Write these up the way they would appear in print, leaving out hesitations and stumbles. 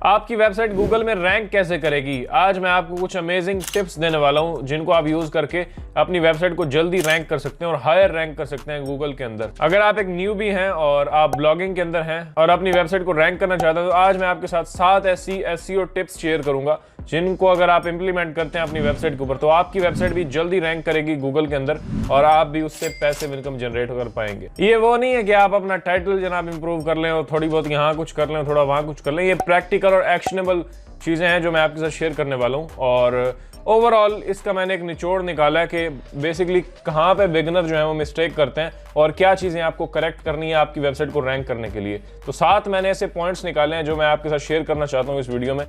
आपकी website Google में rank कैसे करेगी। आज मैं आपको कुछ अमेजिंग टिप्स देने वाला हूं जिनको आप यूज करके अपनी वेबसाइट को जल्दी रैंक कर सकते हैं और हायर रैंक कर सकते हैं गूगल के अंदर। अगर आप एक न्यूबी हैं और आप ब्लॉगिंग के अंदर हैं और अपनी वेबसाइट को रैंक करना चाहते हैं तो आज मैं आपके साथ 7 ऐसी एसईओ टिप्स शेयर करूंगा जिनको अगर आप इंप्लीमेंट करते हैं अपनी वेबसाइट के ऊपर तो आपकी वेबसाइट भी जल्दी रैंक करेगी गूगल के अंदर और आप भी उससे पैसे इनकम जनरेट कर पाएंगे। ये वो नहीं है कि आप अपना टाइटल जनाब इंप्रूव कर लें और थोड़ी बहुत यहाँ कुछ कर लें, थोड़ा वहां कुछ कर लें। ये प्रैक्टिकल और एक्शनेबल चीजें हैं जो मैं आपके साथ शेयर करने वाला हूँ और ओवरऑल इसका मैंने एक निचोड़ निकाला है कि बेसिकली कहाँ पे बिगिनर जो है वो मिस्टेक करते हैं और क्या चीजें आपको करेक्ट करनी है आपकी वेबसाइट को रैंक करने के लिए। तो 7 मैंने ऐसे पॉइंट्स निकाले हैं जो मैं आपके साथ शेयर करना चाहता हूँ इस वीडियो में।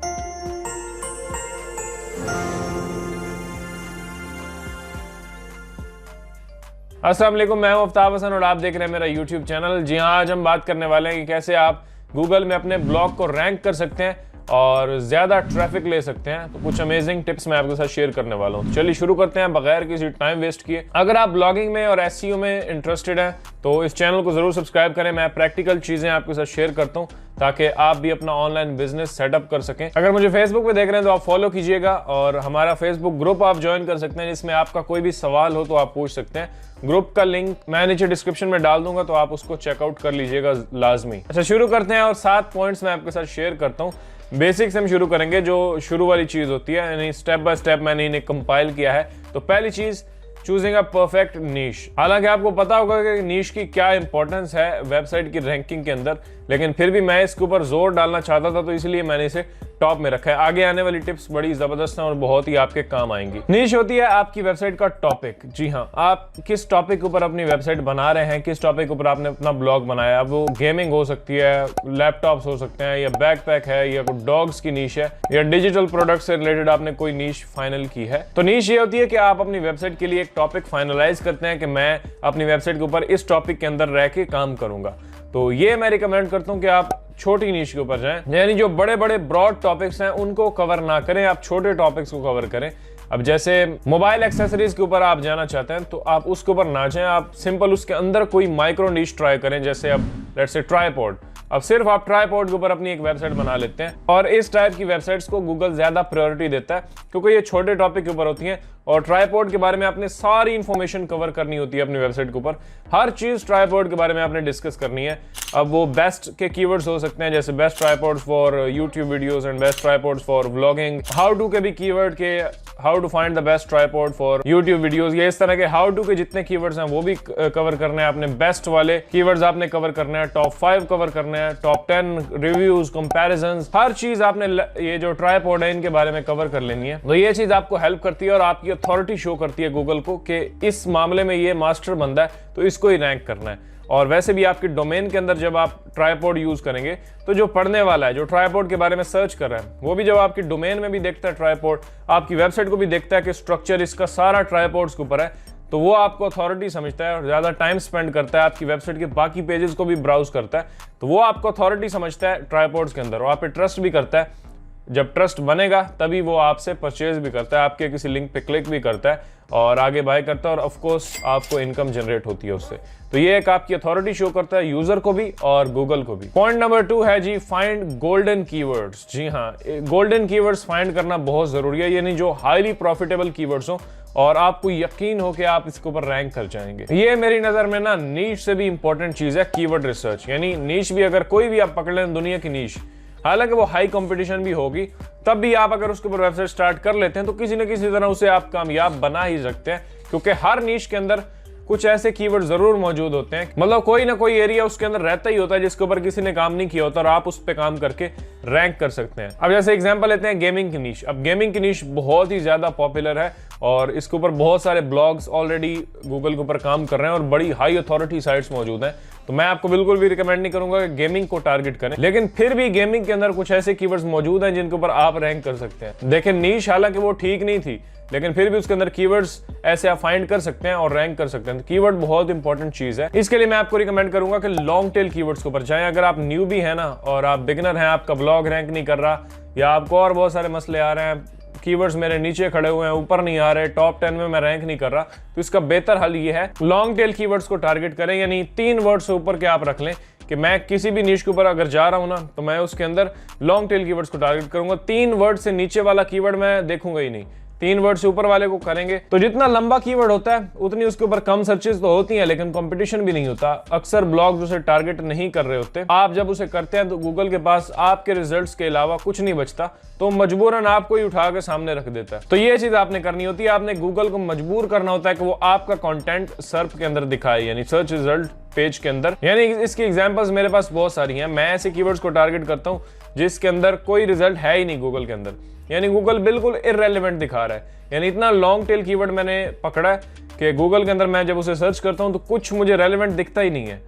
अस्सलाम वालेकुम, मैं हूं आफ्ताब हसन और आप देख रहे हैं मेरा YouTube चैनल। जी हाँ, आज हम बात करने वाले हैं कि कैसे आप गूगल में अपने ब्लॉग को रैंक कर सकते हैं और ज्यादा ट्रैफिक ले सकते हैं। तो कुछ अमेजिंग टिप्स मैं आपके साथ शेयर करने वाला हूँ। चलिए शुरू करते हैं बगैर किसी टाइम वेस्ट किए। अगर आप ब्लॉगिंग में और एसईओ में इंटरेस्टेड हैं तो इस चैनल को जरूर सब्सक्राइब करें। मैं प्रैक्टिकल चीजें आपके साथ शेयर करता हूँ ताकि आप भी अपना ऑनलाइन बिजनेस सेटअप कर सकें। अगर मुझे फेसबुक पे देख रहे हैं तो आप फॉलो कीजिएगा और हमारा फेसबुक ग्रुप आप ज्वाइन कर सकते हैं जिसमें आपका कोई भी सवाल हो तो आप पूछ सकते हैं। ग्रुप का लिंक मैं नीचे डिस्क्रिप्शन में डाल दूंगा तो आप उसको चेकआउट कर लीजिएगा लाजमी। अच्छा, शुरू करते हैं और 7 पॉइंट्स मैं आपके साथ शेयर करता हूँ। बेसिक से हम शुरू करेंगे, जो शुरू वाली चीज होती है, यानी स्टेप बाय स्टेप मैंने इन्हें कंपाइल किया है। तो पहली चीज, चूजिंग अ परफेक्ट नीश। हालांकि आपको पता होगा कि नीश की क्या इंपॉर्टेंस है वेबसाइट की रैंकिंग के अंदर, लेकिन फिर भी मैं इसके ऊपर जोर डालना चाहता था तो इसलिए मैंने इसे टॉप में रखा है। आगे आने वाली टिप्स बड़ी जबरदस्त हैं और बहुत ही आपके काम आएंगी। नीश होती है आपकी वेबसाइट का टॉपिक। जी हाँ, आप किस टॉपिक के ऊपर अपनी वेबसाइट बना रहे हैं, किस टॉपिक के ऊपर आपने अपना ब्लॉग बनाया। अब वो गेमिंग हो सकती है, लैपटॉप्स हो सकते हैं, या बैकपैक है, या कोई डॉग्स की नीश है, या डिजिटल प्रोडक्ट से रिलेटेड आपने कोई नीश फाइनल की है। तो नीश ये होती है कि आप अपनी वेबसाइट के लिए एक टॉपिक फाइनलाइज करते हैं कि मैं अपनी वेबसाइट के ऊपर इस टॉपिक के अंदर रह के काम करूंगा। तो ये मैं रिकमेंड करता हूं कि आप छोटी नीश के ऊपर जाएं, यानी जो बड़े बड़े ब्रॉड टॉपिक्स हैं उनको कवर ना करें, आप छोटे टॉपिक्स को कवर करें। अब जैसे मोबाइल एक्सेसरीज के ऊपर आप जाना चाहते हैं तो आप उसके ऊपर ना जाएं, आप सिंपल उसके अंदर कोई माइक्रो नीश ट्राई करें। जैसे अब लेट्स से ट्राइपॉड, अब सिर्फ आप ट्राइपॉड के ऊपर अपनी एक वेबसाइट बना लेते हैं और इस टाइप की वेबसाइट्स को गूगल ज्यादा प्रायोरिटी देता है क्योंकि ये छोटे टॉपिक के ऊपर होती हैं और ट्राइपॉड के बारे में आपने सारी इंफॉर्मेशन कवर करनी होती है अपनी वेबसाइट के ऊपर। हर चीज ट्राइपॉड के बारे में आपने डिस्कस करनी है। अब वो बेस्ट के कीवर्ड्स हो सकते हैं जैसे best tripods for YouTube videos and best tripods for vlogging, how to के भी कीवर्ड के how to find the best tripod for YouTube videos. ये इस तरह के हाउ टू के जितने कीवर्ड्स हैं वो भी कवर करने हैं आपने। बेस्ट वाले कीवर्ड्स आपने कवर करने हैं, टॉप 5 कवर करने हैं, टॉप 10 रिव्यूज, कंपैरिजंस, हर चीज आपने ये जो ट्राइपॉड है इनके बारे में कवर कर लेनी है। तो ये चीज आपको हेल्प करती है और आपकी अथॉरिटी शो करती है गूगल को कि इस मामले में ये मास्टर बंदा है तो इसको ही रैंक करना है। और वैसे भी आपके डोमेन के अंदर जब आप ट्राइपॉड यूज करेंगे तो जो पढ़ने वाला है, जो ट्राइपॉड के बारे में सर्च कर रहा है, वो भी जब आपकी डोमेन में भी देखता है ट्राइपॉड, आपकी वेबसाइट को भी देखता है कि स्ट्रक्चर इसका सारा ट्राइपॉड्स के ऊपर है, तो वो आपको अथॉरिटी समझता है और ज्यादा टाइम स्पेंड करता है, आपकी वेबसाइट के बाकी पेजेस को भी ब्राउज करता है, तो वो आपको अथॉरिटी समझता है ट्राइपॉड्स के अंदर और आप पे ट्रस्ट भी करता है। जब ट्रस्ट बनेगा तभी वो आपसे परचेज भी करता है, आपके किसी लिंक पे क्लिक भी करता है और आगे बाय करता है और ऑफ कोर्स आपको इनकम जनरेट होती है उससे। तो ये एक आपकी अथॉरिटी शो करता है यूजर को भी और गूगल को भी। पॉइंट नंबर 2 है जी, फाइंड गोल्डन कीवर्ड्स। जी हाँ, गोल्डन कीवर्ड्स फाइंड करना बहुत जरूरी है, यानी जो हाईली प्रॉफिटेबल कीवर्ड्स हो और आपको यकीन हो कि आप इसके ऊपर रैंक कर जाएंगे। ये मेरी नजर में ना नीश से भी इंपॉर्टेंट चीज है कीवर्ड रिसर्च। यानी नीश भी अगर कोई भी आप पकड़ लें दुनिया की नीश, हालांकि वो हाई कंपटीशन भी होगी, तब भी आप अगर उसके ऊपर वेबसाइट स्टार्ट कर लेते हैं तो किसी न किसी तरह उसे आप कामयाब बना ही सकते हैं क्योंकि हर नीश के अंदर कुछ ऐसे कीवर्ड जरूर मौजूद होते हैं, मतलब कोई ना कोई एरिया उसके अंदर रहता ही होता है जिसके ऊपर किसी ने काम नहीं किया होता और आप उस पर काम करके रैंक कर सकते हैं। अब जैसे एग्जांपल लेते हैं गेमिंग की नीश। अब गेमिंग की नीश बहुत ही ज्यादा पॉपुलर है और इसके ऊपर बहुत सारे ब्लॉग्स ऑलरेडी गूगल के ऊपर काम कर रहे हैं और बड़ी हाई अथॉरिटी साइट्स मौजूद हैं। तो मैं आपको बिल्कुल भी रिकमेंड नहीं करूंगा कि गेमिंग को टारगेट करें, लेकिन फिर भी गेमिंग के अंदर कुछ ऐसे कीवर्ड्स मौजूद हैं जिनके ऊपर आप रैंक कर सकते हैं। देखिए, नीश हालांकि वो ठीक नहीं थी लेकिन फिर भी उसके अंदर कीवर्ड्स ऐसे आप फाइंड कर सकते हैं और रैंक कर सकते हैं। तो कीवर्ड बहुत इंपॉर्टेंट चीज है। इसके लिए मैं आपको रिकमेंड करूंगा कि लॉन्ग टेल कीवर्ड्स के ऊपर जाएं। अगर आप न्यू भी है ना और आप बिगिनर हैं, आपका ब्लॉग रैंक नहीं कर रहा या आपको और बहुत सारे मसले आ रहे हैं, कीवर्ड्स मेरे नीचे खड़े हुए हैं, ऊपर नहीं आ रहे, टॉप 10 में मैं रैंक नहीं कर रहा, तो इसका बेहतर हल ये है लॉन्ग टेल कीवर्ड्स को टारगेट करें, यानी 3 वर्ड से ऊपर के आप रख लें कि मैं किसी भी नीश के ऊपर अगर जा रहा हूं ना, तो मैं उसके अंदर लॉन्ग टेल कीवर्ड्स को टारगेट करूंगा। 3 वर्ड से नीचे वाला कीवर्ड मैं देखूंगा ही नहीं, 3 वर्ड से ऊपर वाले को करेंगे। तो जितना लंबा कीवर्ड होता है उतनी उसके ऊपर कम सर्चेस तो होती हैं, लेकिन कंपटीशन भी नहीं होता। अक्सर ब्लॉग्स उसे टारगेट नहीं कर रहे होते। आप जब उसे करते हैं तो गूगल के पास आपके रिजल्ट्स के अलावा कुछ नहीं बचता, तो मजबूरन आपको ही उठा के सामने रख देता है। तो ये चीज आपने करनी होती है, आपने गूगल को मजबूर करना होता है कि वो आपका कंटेंट सर्च के अंदर दिखाए, यानी सर्च रिजल्ट पेज के अंदर। यानी इसकी एग्जांपल्स मेरे पास बहुत सारी हैं। मैं ऐसे कीवर्ड्स को टारगेट करता हूं जिसके अंदर कोई रिजल्ट है ही नहीं गूगल के अंदर, यानी गूगल बिल्कुल इररेलेवेंट दिखा रहा है। यानी इतना लॉन्ग टेल कीवर्ड मैंने पकड़ा है कि गूगल के अंदर मैं जब उसे सर्च करता हूं तो कुछ मुझे रेलेवेंट दिखता ही नहीं है,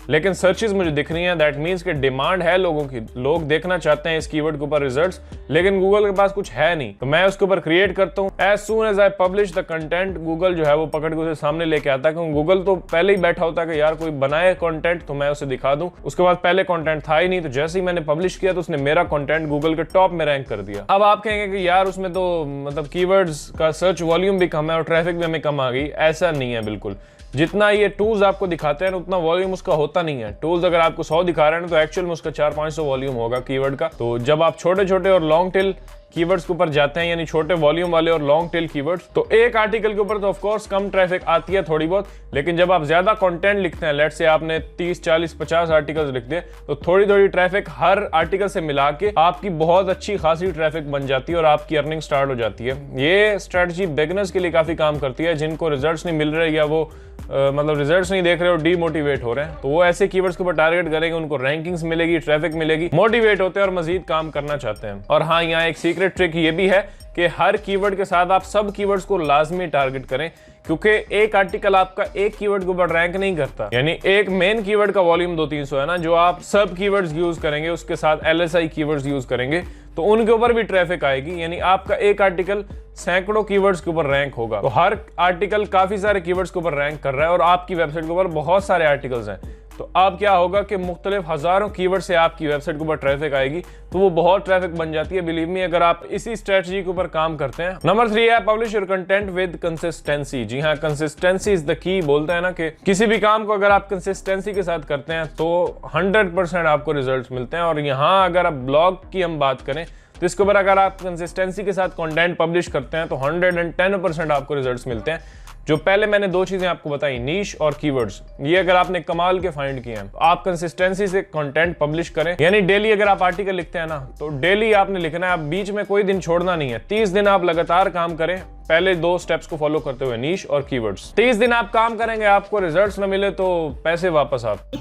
लेकिन सर्चेस मुझे दिख रही हैं। दैट मीन्स कि डिमांड है लोगों की, लोग देखना चाहते हैं इस कीवर्ड के ऊपर रिजल्ट्स, लेकिन गूगल के पास कुछ है नहीं। तो मैं उसके ऊपर क्रिएट करता हूँ। As soon as I publish the content, Google जो है वो पकड़ के उसे सामने लेके आता है, क्योंकि गूगल तो पहले ही बैठा होता है कि यार कोई बनाए कंटेंट तो मैं उसे दिखा दूं। उसके बाद पहले कंटेंट था ही नहीं, तो जैसे ही मैंने पब्लिश किया तो उसने मेरा कंटेंट गूगल के टॉप में रैंक कर दिया। अब आप कहेंगे कि यार उसमें तो मतलब कीवर्ड्स का सर्च वॉल्यूम भी कम है और ट्रैफिक भी हमें कम आ गई। ऐसा नहीं है बिल्कुल। जितना ये टूल्स आपको दिखाते हैं उतना वॉल्यूम उसका होता नहीं है। टूल्स अगर आपको 100 दिखा रहे हैं तो एक्चुअल में उसका 400-500 वॉल्यूम होगा कीवर्ड का। तो जब आप छोटे छोटे और लॉन्ग टेल कीवर्ड्स के ऊपर जाते हैं, यानी छोटे वॉल्यूम वाले और लॉन्ग टेल कीवर्ड्स, तो एक आर्टिकल के ऊपर तो ऑफ कोर्स कम ट्रैफिक आती है थोड़ी बहुत, लेकिन जब आप ज्यादा कंटेंट लिखते हैं, लेट्स से आपने 30, 40, 50 आर्टिकल्स लिख दिए, तो थोड़ी थोड़ी ट्रैफिक हर आर्टिकल से मिला के आपकी बहुत अच्छी खासी ट्रैफिक बन जाती है और आपकी अर्निंग स्टार्ट हो जाती है। ये स्ट्रेटजी बिगिनर्स के लिए काफी काम करती है, जिनको रिजल्ट्स नहीं मिल रहे या वो मतलब रिजल्ट्स नहीं देख रहे और डीमोटिवेट हो रहे हैं, तो वो ऐसे कीवर्ड्स के ऊपर टारगेट करेंगे, उनको रैंकिंग्स मिलेगी, ट्रैफिक मिलेगी, मोटिवेट होते हैं और मजीद काम करना चाहते हैं। और हाँ, यहाँ एक सीक्रेट ट्रिक ये भी है कि हर कीवर्ड के साथ आप सब कीवर्ड्स को लाजमी टारगेट करें, क्योंकि एक आर्टिकल आपका एक कीवर्ड के ऊपर रैंक नहीं करता। यानी एक मेन कीवर्ड का वॉल्यूम 200-300 है ना, जो आप सब कीवर्ड्स यूज करेंगे, उसके साथ LSI कीवर्ड्स यूज करेंगे, तो उनके ऊपर भी ट्रैफिक आएगी। यानी आपका एक आर्टिकल सैकड़ों कीवर्ड्स के ऊपर रैंक होगा। तो हर आर्टिकल काफी सारे कीवर्ड्स के ऊपर रैंक कर रहा है और आपकी वेबसाइट के ऊपर बहुत सारे आर्टिकल्स हैं, तो अब क्या होगा कि मुख्तलिफ हजारों कीवर्ड से आपकी वेबसाइट के ऊपर ट्रैफिक आएगी, तो वो बहुत ट्रैफिक बन जाती है। बिलीव मी, अगर आप इसी स्ट्रेटजी के ऊपर काम करते हैं। नंबर 3 है publish your content with consistency. जी हाँ, कंसिस्टेंसी इज द की। बोलते हैं ना कि किसी भी काम को अगर आप कंसिस्टेंसी के साथ करते हैं तो 100% आपको रिजल्ट्स मिलते हैं। और यहाँ अगर आप ब्लॉग की हम बात करें तो इसके ऊपर अगर आप कंसिस्टेंसी के साथ कंटेंट पब्लिश करते हैं तो 110% आपको रिजल्ट्स मिलते हैं। जो पहले मैंने 2 चीजें आपको बताई, नीश और कीवर्ड्स, ये अगर आपने कमाल के फाइंड किए हैं, तो आप कंसिस्टेंसी से कंटेंट पब्लिश करें। यानी डेली अगर आप आर्टिकल लिखते हैं ना, तो डेली आपने लिखना है, आप बीच में कोई दिन छोड़ना नहीं है। 30 दिन आप लगातार काम करें, पहले 2 स्टेप्स को फॉलो करते हुए, नीश और कीवर्ड्स। 30 दिन आप काम करेंगे, आपको रिजल्ट्स ना मिले तो पैसे वापस आप।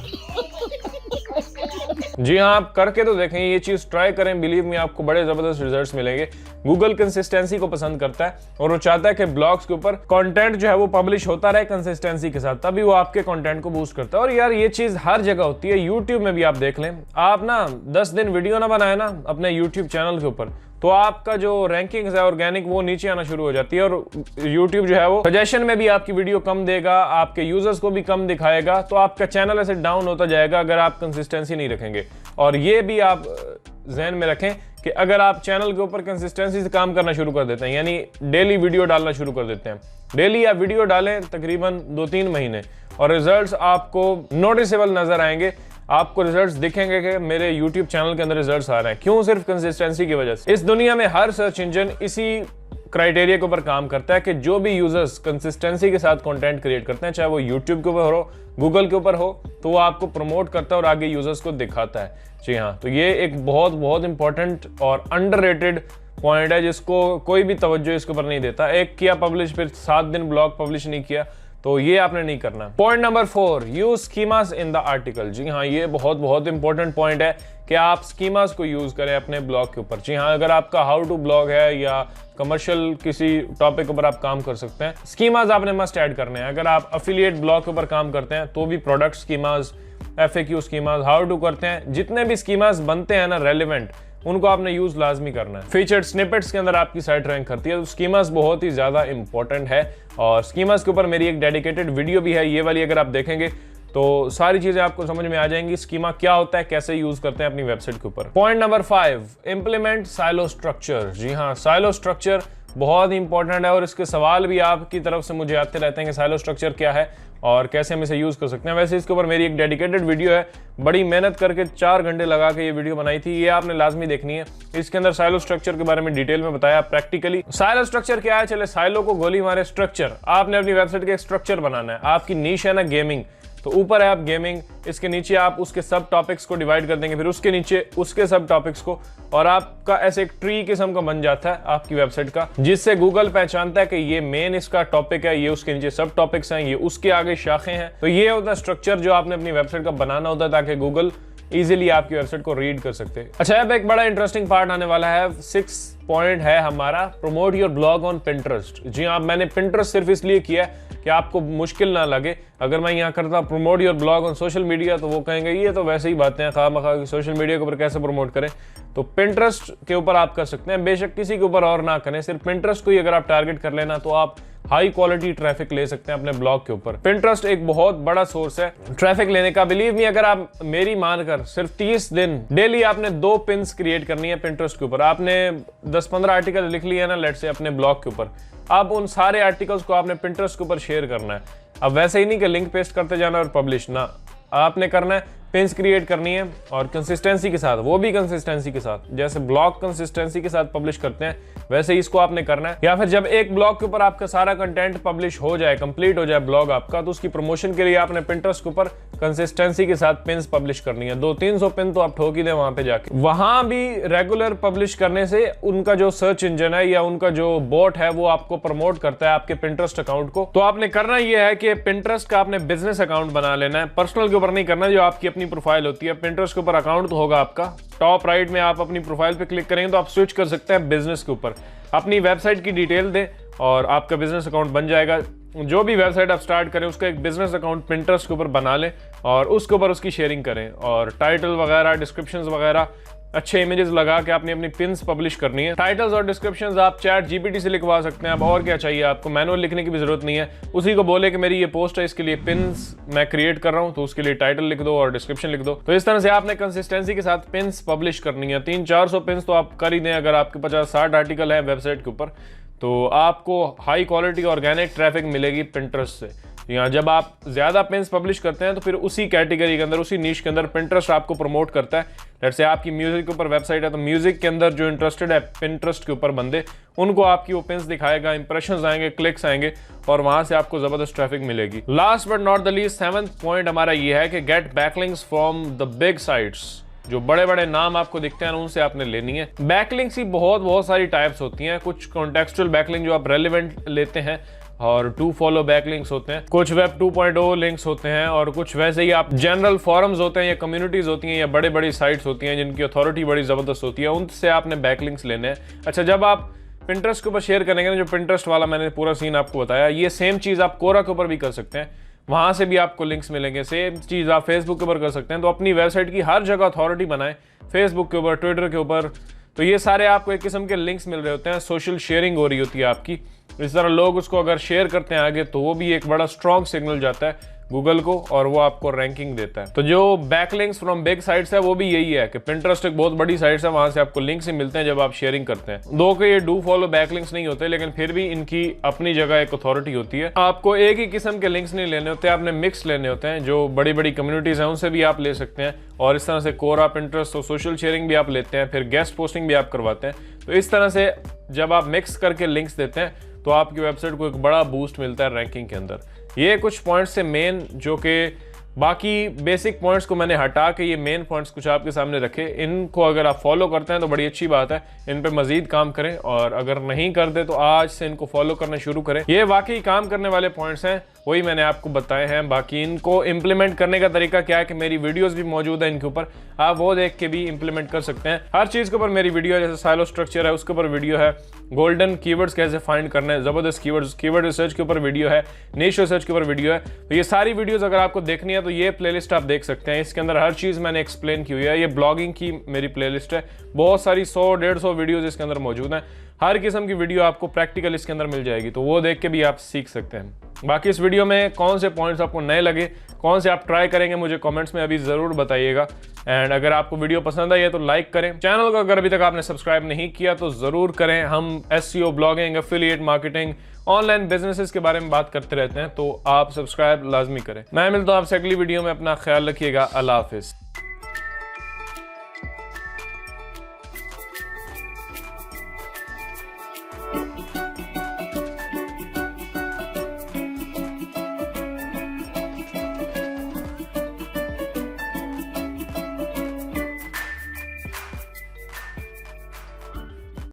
जी हाँ, आप करके तो देखें, ये चीज ट्राई करें, बिलीव मी आपको बड़े जबरदस्त रिजल्ट्स मिलेंगे। गूगल कंसिस्टेंसी को पसंद करता है और वो चाहता है कि ब्लॉग्स के ऊपर कंटेंट जो है वो पब्लिश होता रहे कंसिस्टेंसी के साथ, तभी वो आपके कंटेंट को बूस्ट करता है। और यार ये चीज हर जगह होती है, यूट्यूब में भी आप देख लें, आप ना 10 दिन वीडियो ना बनाए ना अपने यूट्यूब चैनल के ऊपर, तो आपका जो रैंकिंग्स है ऑर्गेनिक वो नीचे आना शुरू हो जाती है और YouTube जो है वो सजेशन में भी आपकी वीडियो कम देगा, आपके यूजर्स को भी कम दिखाएगा, तो आपका चैनल ऐसे डाउन होता जाएगा अगर आप कंसिस्टेंसी नहीं रखेंगे। और ये भी आप ज़हन में रखें कि अगर आप चैनल के ऊपर कंसिस्टेंसी से काम करना शुरू कर देते हैं, यानी डेली वीडियो डालना शुरू कर देते हैं, डेली आप वीडियो डालें तकरीबन 2-3 महीने, और रिजल्ट्स आपको नोटिसेबल नजर आएंगे, आपको रिजल्ट्स दिखेंगे कि मेरे YouTube चैनल के अंदर रिजल्ट्स आ रहे हैं। क्यों? सिर्फ कंसिस्टेंसी की वजह से। इस दुनिया में हर सर्च इंजन इसी क्राइटेरिया के ऊपर काम करता है कि जो भी यूजर्स कंसिस्टेंसी के साथ कंटेंट क्रिएट करते हैं, चाहे वो YouTube के ऊपर हो, गूगल के ऊपर हो, तो वो आपको प्रमोट करता है और आगे यूजर्स को दिखाता है। जी हाँ, तो ये एक बहुत बहुत इंपॉर्टेंट और अंडररेटेड पॉइंट है जिसको कोई भी तवज्जो इसके ऊपर नहीं देता। एक किया पब्लिश, फिर 7 दिन ब्लॉग पब्लिश नहीं किया, तो ये आपने नहीं करना। Point number 4, use schemas in the article. जी हाँ, ये बहुत बहुत इंपॉर्टेंट पॉइंट है कि आप स्कीमास को यूज करें अपने ब्लॉग के ऊपर। जी हाँ, अगर आपका हाउ टू ब्लॉग है या कमर्शियल किसी टॉपिक ऊपर आप काम कर सकते हैं, स्कीमास आपने मस्ट ऐड करने हैं। अगर आप अफिलिएट ब्लॉग के ऊपर काम करते हैं तो भी product schemas, FAQ schemas, how to करते हैं, जितने भी स्कीमास बनते हैं ना रेलिवेंट, उनको आपने यूज लाजमी करना है। फीचर्ड स्निपेट्स के अंदर आपकी साइट रैंक करती है, तो स्कीमास बहुत ही ज्यादा इंपॉर्टेंट है और स्कीमास के ऊपर मेरी एक डेडिकेटेड वीडियो भी है, ये वाली अगर आप देखेंगे तो सारी चीजें आपको समझ में आ जाएंगी, स्कीमा क्या होता है, कैसे यूज करते हैं अपनी वेबसाइट के ऊपर। Point number 5, implement silo structure. जी हाँ, साइलो स्ट्रक्चर बहुत ही इंपॉर्टेंट है और इसके सवाल भी आपकी तरफ से मुझे आते रहते हैं कि साइलो स्ट्रक्चर क्या है और कैसे हम इसे यूज़ कर सकते हैं। वैसे इसके ऊपर मेरी एक डेडिकेटेड वीडियो है, बड़ी मेहनत करके 4 घंटे लगा के ये वीडियो बनाई थी, ये आपने लाजमी देखनी है। इसके अंदर साइलो स्ट्रक्चर के बारे में डिटेल में बताया प्रैक्टिकली। साइलो स्ट्रक्चर क्या है, चले साइलो को गोली मारे स्ट्रक्चर। आपने अपनी वेबसाइट का एक स्ट्रक्चर बनाना है। आपकी नीश है ना गेमिंग, तो ऊपर है आप गेमिंग, इसके नीचे आप उसके सब टॉपिक्स को डिवाइड कर देंगे, फिर उसके नीचे उसके सब टॉपिक्स को, और आपका ऐसे एक ट्री किस्म का बन जाता है आपकी वेबसाइट का, जिससे गूगल पहचानता है कि ये मेन इसका टॉपिक है, ये उसके नीचे सब टॉपिक्स हैं, ये उसके आगे शाखें हैं। तो ये होता है स्ट्रक्चर जो आपने अपनी वेबसाइट का बनाना होता है ताकि गूगल इजीली आपकी वेबसाइट को रीड कर सकते हैं। अच्छा, अब एक बड़ा इंटरेस्टिंग पार्ट आने वाला है। 6 पॉइंट है हमारा, promote your blog on Pinterest. जी हाँ, मैंने पिंटरेस्ट सिर्फ इसलिए किया है कि आपको मुश्किल ना लगे। अगर मैं यहाँ करता promote your blog on social media तो वो कहेंगे ये तो वैसे ही बातें हैं, खामखा की सोशल मीडिया के ऊपर कैसे प्रमोट करें। तो पिंटरेस्ट के ऊपर आप कर सकते हैं, बेशक किसी के ऊपर और ना करें, सिर्फ पिंटरेस्ट को ही अगर आप टारगेट कर लेना तो आप हाई क्वालिटी ट्रैफिक ले सकते हैं अपने ब्लॉग के ऊपर। पिंटरेस्ट एक बहुत बड़ा सोर्स है ट्रैफिक लेने का। बिलीव मी, अगर आप मेरी मानकर सिर्फ 30 दिन डेली आपने 2 पिन्स क्रिएट करनी है पिंटरेस्ट के ऊपर। आपने 10-15 आर्टिकल लिख लिया ना लेट से अपने ब्लॉग के ऊपर, अब उन सारे आर्टिकल्स को आपने पिंटरेस्ट के ऊपर शेयर करना है। अब वैसे ही नहीं कि लिंक पेस्ट करते जाना और पब्लिश ना, आपने करना है पिन्स क्रिएट करनी है और कंसिस्टेंसी के साथ, वो भी कंसिस्टेंसी के साथ, जैसे ब्लॉग कंसिस्टेंसी के साथ पब्लिश करते हैं वैसे ही इसको आपने करना है। या फिर जब एक ब्लॉग के ऊपर आपका सारा कंटेंट पब्लिश हो जाए, कंप्लीट हो जाए ब्लॉग आपका, तो उसकी प्रमोशन के लिए आपने पिंटरेस्ट के ऊपर कंसिस्टेंसी के साथ पिन्स पब्लिश करनी है। 200-300 पिन तो आप ठोक ही दें वहां पे जाके। वहां भी रेगुलर पब्लिश करने से उनका जो सर्च इंजन है या उनका जो बोट है वो आपको प्रमोट करता है आपके पिंटरेस्ट अकाउंट को। तो आपने करना यह है कि पिंटरेस्ट का आपने बिजनेस अकाउंट बना लेना है, पर्सनल के ऊपर नहीं करना। जो आपकी अपनी प्रोफाइल होती है, पिंटरेस्ट के ऊपर अकाउंट तो होगा आपका, टॉप राइट में आप अपनी प्रोफाइल पे क्लिक करेंगे तो आप स्विच कर सकते हैं बिजनेस के ऊपर। अपनी वेबसाइट की डिटेल दें और आपका बिजनेस अकाउंट बन जाएगा। जो भी वेबसाइट आप स्टार्ट करें उसका एक बिजनेस अकाउंट पिंटरेस्ट के ऊपर बना लें और उसके ऊपर उसकी शेयरिंग करें, और टाइटल वगैरह, डिस्क्रिप्शंस वगैरह, अच्छे इमेजेस लगा के आपने अपनी पिन्स पब्लिश करनी है। टाइटल्स और डिस्क्रिप्शंस आप चैट जीपीटी से लिखवा सकते हैं। अब और क्या चाहिए आपको, मैनुअल लिखने की भी जरूरत नहीं है। उसी को बोले कि मेरी ये पोस्ट है, इसके लिए पिन्स मैं क्रिएट कर रहा हूँ, तो उसके लिए टाइटल लिख दो और डिस्क्रिप्शन लिख दो। तो इस तरह से आपने कंसिस्टेंसी के साथ पिन्स पब्लिश करनी है। 300-400 पिन्स तो आप कर ही दें। अगर आपके 50-60 आर्टिकल है वेबसाइट के ऊपर तो आपको हाई क्वालिटी ऑर्गेनिक ट्रैफिक मिलेगी पिंटरेस्ट से। यहाँ जब आप ज्यादा पिन्स पब्लिश करते हैं तो फिर उसी कैटेगरी के अंदर, उसी नीश के अंदर पिंटरेस्ट आपको प्रमोट करता है। लेट्स से आपकी म्यूजिक के ऊपर वेबसाइट है तो म्यूजिक के अंदर जो इंटरेस्टेड है पिंटरेस्ट के ऊपर बंदे, उनको आपकी वो पिन्स दिखाएगा, इंप्रेशंस आएंगे, क्लिक्स आएंगे और वहां से आपको जबरदस्त ट्रैफिक मिलेगी। Last but not the least, 7th point हमारा ये है कि get backlinks from the big sites. जो बड़े बड़े नाम आपको दिखते हैं उनसे आपने लेनी है। बैकलिंक्स की बहुत सारी टाइप्स होती हैं। कुछ कॉन्टेक्चुअल बैकलिंक जो आप रेलिवेंट लेते हैं, और टू फॉलो बैकलिंक्स होते हैं, कुछ वेब 2.0 लिंक्स होते हैं, और कुछ वैसे ही आप जनरल फॉरम्स होते हैं या कम्युनिटीज होती हैं या बड़ी बड़ी साइट्स होती हैं जिनकी अथॉरिटी बड़ी जबरदस्त होती है, उनसे आपने बैकलिंक्स लेने हैं। अच्छा, जब आप पिंटरेस्ट के ऊपर शेयर करेंगे ना, जो पिंटरेस्ट वाला मैंने पूरा सीन आपको बताया, ये सेम चीज आप कोरा के ऊपर भी कर सकते हैं, वहां से भी आपको लिंक्स मिलेंगे। सेम चीज आप फेसबुक के ऊपर कर सकते हैं। तो अपनी वेबसाइट की हर जगह अथॉरिटी बनाएं, फेसबुक के ऊपर, ट्विटर के ऊपर, तो ये सारे आपको एक किस्म के लिंक्स मिल रहे होते हैं, सोशल शेयरिंग हो रही होती है आपकी। इस तरह लोग उसको अगर शेयर करते हैं आगे तो वो भी एक बड़ा स्ट्रॉन्ग सिग्नल जाता है गूगल को और वो आपको रैंकिंग देता है। तो जो बैकलिंक्स फ्रॉम बिग साइट्स है वो भी यही है कि पिंटरेस्ट एक बहुत बड़ी साइट्स है, वहां से आपको लिंक्स ही मिलते हैं जब आप शेयरिंग करते हैं। दो के ये डू फॉलो बैकलिंक्स नहीं होते, लेकिन फिर भी इनकी अपनी जगह एक अथॉरिटी होती है। आपको एक ही किस्म के लिंक्स नहीं लेने होते, आपने मिक्स लेने होते हैं। जो बड़ी बड़ी कम्युनिटीज हैं उनसे भी आप ले सकते हैं, और इस तरह से कोरा, पिंटरेस्ट और सोशल शेयरिंग भी आप लेते हैं, फिर गेस्ट पोस्टिंग भी आप करवाते हैं। तो इस तरह से जब आप मिक्स करके लिंक्स देते हैं तो आपकी वेबसाइट को एक बड़ा बूस्ट मिलता है रैंकिंग के अंदर। ये कुछ पॉइंट्स से मेन, जो कि बाकी बेसिक पॉइंट्स को मैंने हटा के ये मेन पॉइंट्स कुछ आपके सामने रखे। इनको अगर आप फॉलो करते हैं तो बड़ी अच्छी बात है, इन पे मजीद काम करें, और अगर नहीं करते तो आज से इनको फॉलो करना शुरू करें। ये वाकई काम करने वाले पॉइंट्स हैं, वही मैंने आपको बताए हैं। बाकी इनको इम्प्लीमेंट करने का तरीका क्या है कि मेरी वीडियोस भी मौजूद है इनके ऊपर, आप वो देख के भी इम्प्लीमेंट कर सकते हैं। हर चीज़ के ऊपर मेरी वीडियो है, जैसे साइलो स्ट्रक्चर है उसके ऊपर वीडियो है, गोल्डन कीवर्ड्स कैसे फाइंड करना है, जबरदस्त कीवर्ड्स, कीवर्ड रिसर्च के ऊपर वीडियो है, निश रिसर्च के ऊपर वीडियो है। तो ये सारी वीडियोस अगर आपको देखनी है तो ये प्लेलिस्ट आप देख सकते हैं। इसके अंदर हर चीज़ मैंने एक्सप्लेन की हुई है। ये ब्लॉगिंग की मेरी प्लेलिस्ट है, बहुत सारी 100-150 वीडियोस इसके अंदर मौजूद हैं। हर किस्म की वीडियो आपको प्रैक्टिकल इसके अंदर मिल जाएगी, तो वो देख के भी आप सीख सकते हैं। बाकी इस वीडियो में कौन से पॉइंट्स आपको नए लगे, कौन से आप ट्राई करेंगे, मुझे कमेंट्स में अभी ज़रूर बताइएगा। एंड अगर आपको वीडियो पसंद आई है तो लाइक करें। चैनल को अगर अभी तक आपने सब्सक्राइब नहीं किया तो ज़रूर करें। हम SEO, blogging, affiliate marketing, online businesses के बारे में बात करते रहते हैं, तो आप सब्सक्राइब लाजमी करें। मैं मिलता हूँ आपसे अगली वीडियो में। अपना ख्याल रखिएगा। अल्लाह हाफिज़।